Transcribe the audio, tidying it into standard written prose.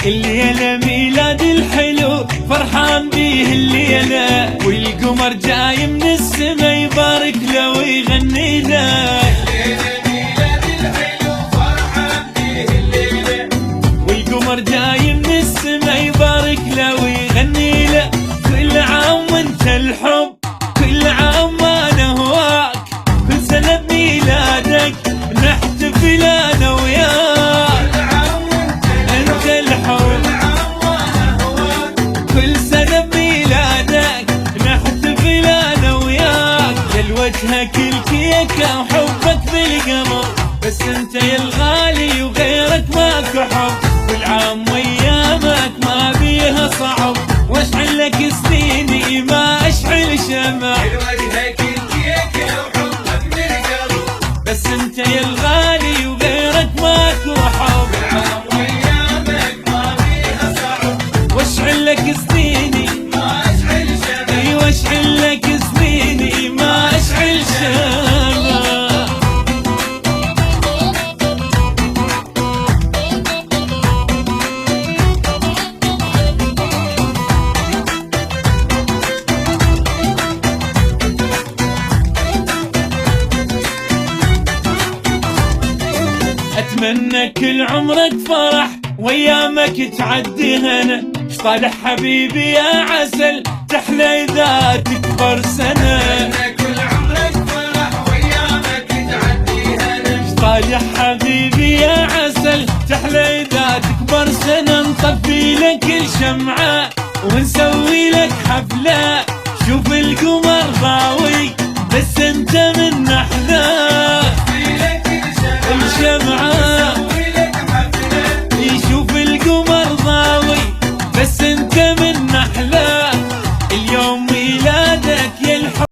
الليلة ميلاد الحلو فرحان بيه الليلة، والقمر جاي من السما يبارك له ويغني له. الليلة ميلاد الحلو فرحان بيه الليلة، والقمر جاي من السما يبارك له ويغني له. كل عام وانت الحب، كل عام ما نهواك، كل سنة بميلادك نحتفل انا وياك. انت الحب كل سنة بميلادك نحتفل انا وياك. لوجهك الكيكة وحبك بالقمر، بس انت يا الغالي وغيرك ماكو حب. كل عام وايامك ما بيها صعب، واشعل لك سنيني ما اشعل شمع. لوجهك الكيكة وحبك بالقلب، بس انت يا الغالي وغيرك ماكو حب. العام وايامك ما بيها صعب، واشعل لك سنيني ما اشعل شمع. ايوه اشعل لك سنيني ما اشعل شمع. اتمنى كل عمرك فرح وايامك تعدي هنا. صالح حبيبي يا عسل تحلى اذا تكبر سنه. كل عمرك فرح وايامك تعدي هنا. صالح حبيبي يا عسل تحلى اذا تكبر سنه. نطفي لك الشمعه ونسوي لك حفله. شوف القمر ضاوي بس انت من احلاه. الشمعة يشوف القمر ضاوي بس انت من احلى.